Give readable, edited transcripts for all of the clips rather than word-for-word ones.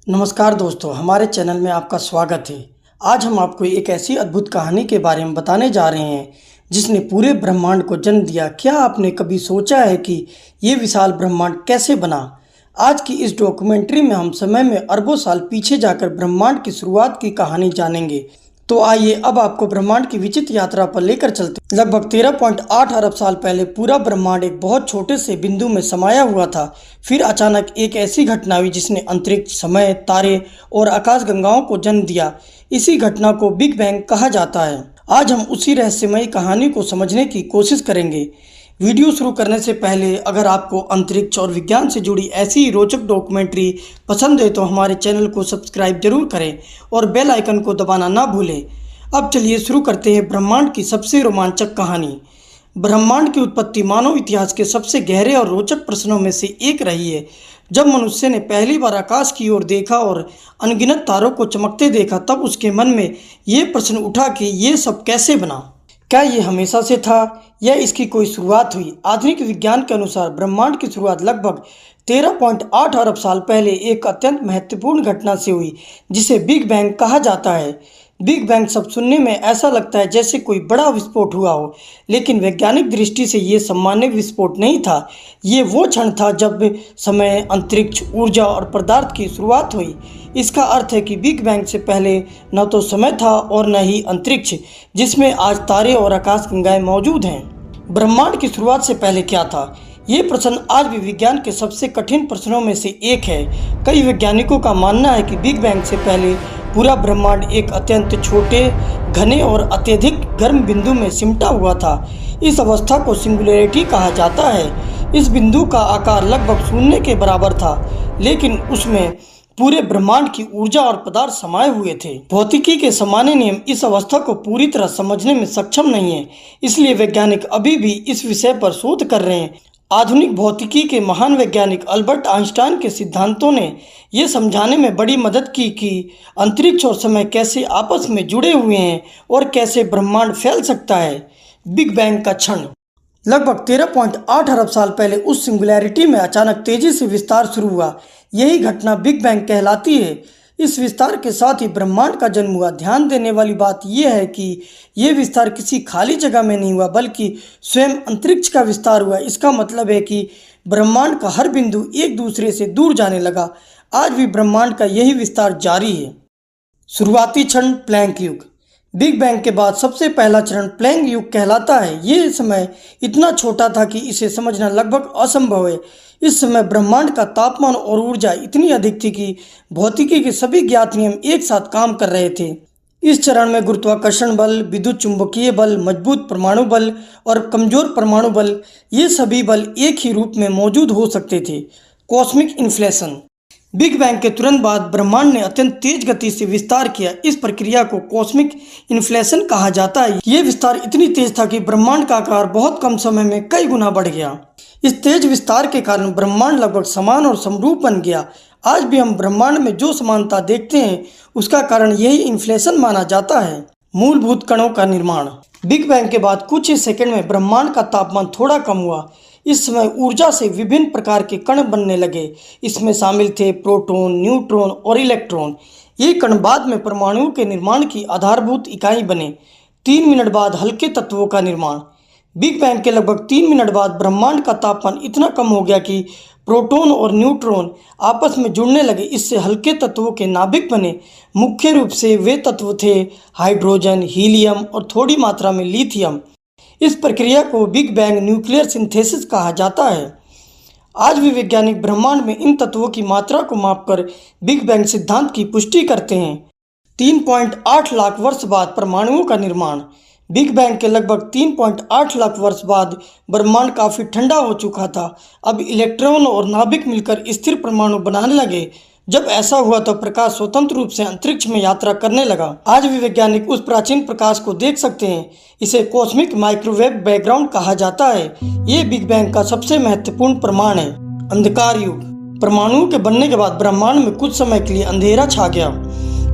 नमस्कार दोस्तों, हमारे चैनल में आपका स्वागत है। आज हम आपको एक ऐसी अद्भुत कहानी के बारे में बताने जा रहे हैं जिसने पूरे ब्रह्मांड को जन्म दिया। क्या आपने कभी सोचा है कि ये विशाल ब्रह्मांड कैसे बना? आज की इस डॉक्यूमेंट्री में हम समय में अरबों साल पीछे जाकर ब्रह्मांड की शुरुआत की कहानी जानेंगे। तो आइए अब आपको ब्रह्मांड की विचित्र यात्रा पर लेकर चलते हैं। लगभग 13.8 अरब साल पहले पूरा ब्रह्मांड एक बहुत छोटे से बिंदु में समाया हुआ था। फिर अचानक एक ऐसी घटना हुई जिसने अंतरिक्ष, समय, तारे और आकाशगंगाओं को जन्म दिया। इसी घटना को बिग बैंग कहा जाता है। आज हम उसी रहस्यमयी कहानी को समझने की कोशिश करेंगे। वीडियो शुरू करने से पहले अगर आपको अंतरिक्ष और विज्ञान से जुड़ी ऐसी ही रोचक डॉक्यूमेंट्री पसंद है तो हमारे चैनल को सब्सक्राइब जरूर करें और बेल आइकन को दबाना ना भूलें। अब चलिए शुरू करते हैं ब्रह्मांड की सबसे रोमांचक कहानी। ब्रह्मांड की उत्पत्ति मानव इतिहास के सबसे गहरे और रोचक प्रश्नों में से एक रही है। जब मनुष्य ने पहली बार आकाश की ओर देखा और अनगिनत तारों को चमकते देखा, तब उसके मन में ये प्रश्न उठा कि ये सब कैसे बना। क्या ये हमेशा से था या इसकी कोई शुरुआत हुई? आधुनिक विज्ञान के अनुसार ब्रह्मांड की शुरुआत लगभग 13.8 अरब साल पहले एक अत्यंत महत्वपूर्ण घटना से हुई जिसे बिग बैंग कहा जाता है। बिग बैंग शब्द सुनने में ऐसा लगता है जैसे कोई बड़ा विस्फोट हुआ हो, लेकिन वैज्ञानिक दृष्टि से ये सामान्य विस्फोट नहीं था। ये वो क्षण था जब समय, अंतरिक्ष, ऊर्जा और पदार्थ की शुरुआत हुई। इसका अर्थ है कि बिग बैंग से पहले न तो समय था और न ही अंतरिक्ष जिसमें आज तारे और आकाशगंगाएं मौजूद हैं। ब्रह्मांड की शुरुआत से पहले क्या था? ये प्रश्न आज भी विज्ञान के सबसे कठिन प्रश्नों में से एक है। कई वैज्ञानिकों का मानना है कि बिग बैंग से पहले पूरा ब्रह्मांड एक अत्यंत छोटे, घने और अत्यधिक गर्म बिंदु में सिमटा हुआ था। इस अवस्था को सिंगुलैरिटी कहा जाता है। इस बिंदु का आकार लगभग शून्य के बराबर था, लेकिन उसमें पूरे ब्रह्मांड की ऊर्जा और पदार्थ समाये हुए थे। भौतिकी के सामान्य नियम इस अवस्था को पूरी तरह समझने में सक्षम नहीं है, इसलिए वैज्ञानिक अभी भी इस विषय पर शोध कर रहे हैं। आधुनिक भौतिकी के महान वैज्ञानिक अल्बर्ट आइंस्टाइन के सिद्धांतों ने यह समझाने में बड़ी मदद की कि अंतरिक्ष और समय कैसे आपस में जुड़े हुए हैं और कैसे ब्रह्मांड फैल सकता है। बिग बैंग का क्षण लगभग 13.8 अरब साल पहले उस सिंगुलैरिटी में अचानक तेजी से विस्तार शुरू हुआ। यही घटना बिग बैंग कहलाती है। इस विस्तार के साथ ही ब्रह्मांड का जन्म हुआ। ध्यान देने वाली बात यह है कि यह विस्तार किसी खाली जगह में नहीं हुआ, बल्कि स्वयं अंतरिक्ष का विस्तार हुआ। इसका मतलब है कि ब्रह्मांड का हर बिंदु एक दूसरे से दूर जाने लगा। आज भी ब्रह्मांड का यही विस्तार जारी है। शुरुआती क्षण प्लैंक युग। बिग बैंग के बाद सबसे पहला चरण प्लैंक युग कहलाता है। ये समय इतना छोटा था कि इसे समझना लगभग असंभव है। इस समय ब्रह्मांड का तापमान और ऊर्जा इतनी अधिक थी कि भौतिकी के सभी ज्ञात नियम एक साथ काम कर रहे थे। इस चरण में गुरुत्वाकर्षण बल, विद्युत चुंबकीय बल, मजबूत परमाणु बल और कमजोर परमाणु बल, ये सभी बल एक ही रूप में मौजूद हो सकते थे। Cosmic inflation. बिग बैंग के तुरंत बाद ब्रह्मांड ने अत्यंत तेज गति से विस्तार किया। इस प्रक्रिया को कॉस्मिक इन्फ्लेशन कहा जाता है। ये विस्तार इतनी तेज था कि ब्रह्मांड का आकार बहुत कम समय में कई गुना बढ़ गया। इस तेज विस्तार के कारण ब्रह्मांड लगभग समान और समरूप बन गया। आज भी हम ब्रह्मांड में जो समानता देखते हैं उसका कारण यही इन्फ्लेशन माना जाता है। मूलभूत कणों का निर्माण। बिग बैंग के बाद कुछ ही सेकंड में ब्रह्मांड का तापमान थोड़ा कम हुआ। इस समय ऊर्जा से विभिन्न प्रकार के कण बनने लगे। इसमें शामिल थे प्रोटॉन, न्यूट्रॉन और इलेक्ट्रॉन। ये कण बाद में परमाणुओं के निर्माण की आधारभूत इकाई बने। 3 मिनट बाद हल्के तत्वों का निर्माण। बिग बैंग के लगभग 3 मिनट बाद ब्रह्मांड का तापमान इतना कम हो गया कि प्रोटॉन और न्यूट्रॉन आपस में जुड़ने लगे। इससे हल्के तत्वों के नाभिक बने। मुख्य रूप से वे तत्व थे हाइड्रोजन, हीलियम और थोड़ी मात्रा में लिथियम। इस प्रक्रिया को बिग बैंग न्यूक्लियर सिंथेसिस कहा जाता है। आज भी वैज्ञानिक ब्रह्मांड में इन तत्वों की मात्रा को मापकर बिग बैंग सिद्धांत की पुष्टि करते हैं। 3.8 लाख वर्ष बाद परमाणुओं का निर्माण। बिग बैंग के लगभग 3.8 लाख वर्ष बाद ब्रह्मांड काफ़ी ठंडा हो चुका था। अब इलेक्ट्रॉन और नाभिक मिलकर स्थिर परमाणु बनाने लगे। जब ऐसा हुआ तो प्रकाश स्वतंत्र रूप से अंतरिक्ष में यात्रा करने लगा। आज भी वैज्ञानिक उस प्राचीन प्रकाश को देख सकते हैं। इसे कॉस्मिक माइक्रोवेव बैकग्राउंड कहा जाता है। ये बिग बैंग का सबसे महत्वपूर्ण प्रमाण है। अंधकार युग। परमाणुओं के बनने के बाद ब्रह्मांड में कुछ समय के लिए अंधेरा छा गया।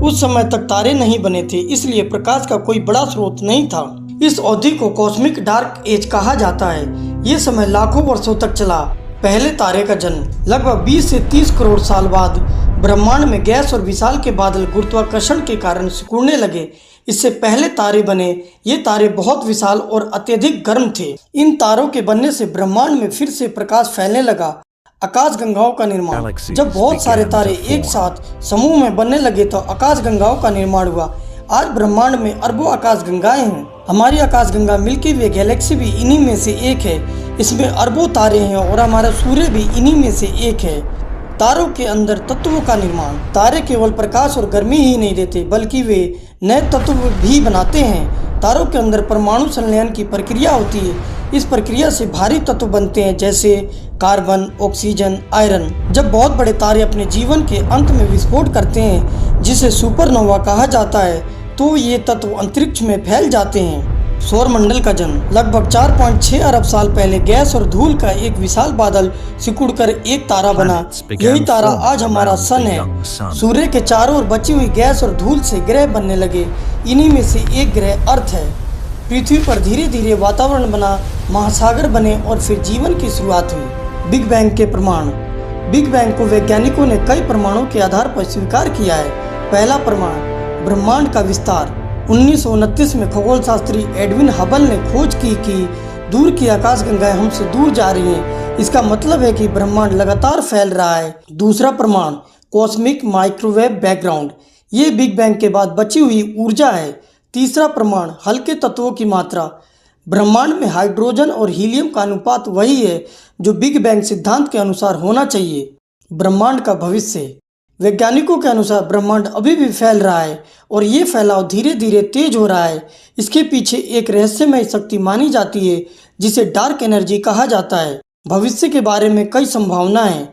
उस समय तक तारे नहीं बने थे, इसलिए प्रकाश का कोई बड़ा स्रोत नहीं था। इस अवधि को कॉस्मिक डार्क एज कहा जाता है। ये समय लाखों वर्षों तक चला। पहले तारे का जन्म। लगभग 20 से 30 करोड़ साल बाद ब्रह्मांड में गैस और विशाल के बादल गुरुत्वाकर्षण के कारण सिकुड़ने लगे। इससे पहले तारे बने। ये तारे बहुत विशाल और अत्यधिक गर्म थे। इन तारों के बनने से ब्रह्मांड में फिर से प्रकाश फैलने लगा। आकाशगंगाओं का निर्माण। जब बहुत सारे तारे एक साथ समूह में बनने लगे तो आकाशगंगाओं का निर्माण हुआ। आज ब्रह्मांड में अरबों आकाशगंगाएं हैं। हमारी आकाशगंगा मिल्की वे गैलेक्सी भी इन्हीं में से एक है। इसमें अरबों तारे हैं और हमारा सूर्य भी इन्हीं में से एक है। तारों के अंदर तत्वों का निर्माण। तारे केवल प्रकाश और गर्मी ही नहीं देते बल्कि वे नए तत्व भी बनाते हैं। तारों के अंदर परमाणु संलयन की प्रक्रिया होती है। इस प्रक्रिया से भारी तत्व बनते हैं जैसे कार्बन, ऑक्सीजन, आयरन। जब बहुत बड़े तारे अपने जीवन के अंत में विस्फोट करते हैं जिसे सुपरनोवा कहा जाता है तो ये तत्व अंतरिक्ष में फैल जाते हैं। सौर मंडल का जन्म। लगभग 4.6 अरब साल पहले गैस और धूल का एक विशाल बादल सिकुड़कर एक तारा बना। यही तारा आज हमारा सन है। सूर्य के चारों ओर बची हुई गैस और धूल से ग्रह बनने लगे। इन्हीं में से एक ग्रह अर्थ है। पृथ्वी पर धीरे धीरे वातावरण बना, महासागर बने और फिर जीवन की शुरुआत हुई। बिग बैंग के प्रमाण। बिग बैंग को वैज्ञानिकों ने कई प्रमाणों के आधार पर स्वीकार किया है। पहला प्रमाण, ब्रह्मांड का विस्तार। 1929 में खगोल शास्त्री एडविन हबल ने खोज की कि दूर की आकाशगंगाएं हमसे दूर जा रही हैं। इसका मतलब है कि ब्रह्मांड लगातार फैल रहा है। दूसरा प्रमाण, कॉस्मिक माइक्रोवेव बैकग्राउंड। ये बिग बैंग के बाद बची हुई ऊर्जा है। तीसरा प्रमाण, हल्के तत्वों की मात्रा। ब्रह्मांड में हाइड्रोजन और हीलियम का अनुपात वही है जो बिग बैंग सिद्धांत के अनुसार होना चाहिए। ब्रह्मांड का भविष्य। वैज्ञानिकों के अनुसार ब्रह्मांड अभी भी फैल रहा है और ये फैलाव धीरे धीरे तेज हो रहा है। इसके पीछे एक रहस्यमय शक्ति मानी जाती है जिसे डार्क एनर्जी कहा जाता है। भविष्य के बारे में कई संभावनाएं हैं।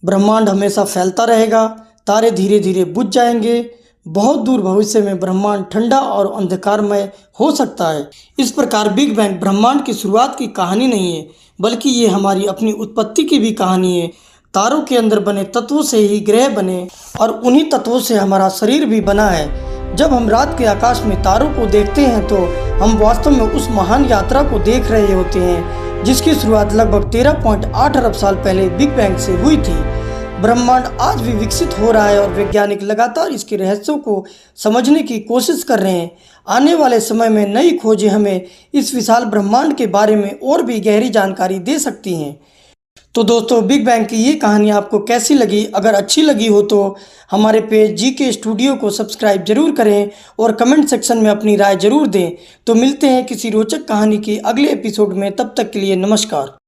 ब्रह्मांड हमेशा फैलता रहेगा, तारे धीरे धीरे बुझ जाएंगे। बहुत दूर भविष्य में ब्रह्मांड ठंडा और अंधकारमय हो सकता है। इस प्रकार बिग बैंग ब्रह्मांड की शुरुआत की कहानी नहीं है बल्कि ये हमारी अपनी उत्पत्ति की भी कहानी है। तारों के अंदर बने तत्वों से ही ग्रह बने और उन्हीं तत्वों से हमारा शरीर भी बना है। जब हम रात के आकाश में तारों को देखते हैं तो हम वास्तव में उस महान यात्रा को देख रहे होते हैं जिसकी शुरुआत लगभग 13.8 अरब साल पहले बिग बैंग से हुई थी। ब्रह्मांड आज भी विकसित हो रहा है और वैज्ञानिक लगातार इसके रहस्यों को समझने की कोशिश कर रहे हैं। आने वाले समय में नई खोजें हमें इस विशाल ब्रह्मांड के बारे में और भी गहरी जानकारी दे सकती हैं। तो दोस्तों, बिग बैंग की ये कहानी आपको कैसी लगी? अगर अच्छी लगी हो तो हमारे पेज जीके स्टूडियो को सब्सक्राइब जरूर करें और कमेंट सेक्शन में अपनी राय जरूर दें। तो मिलते हैं किसी रोचक कहानी के अगले एपिसोड में। तब तक के लिए नमस्कार।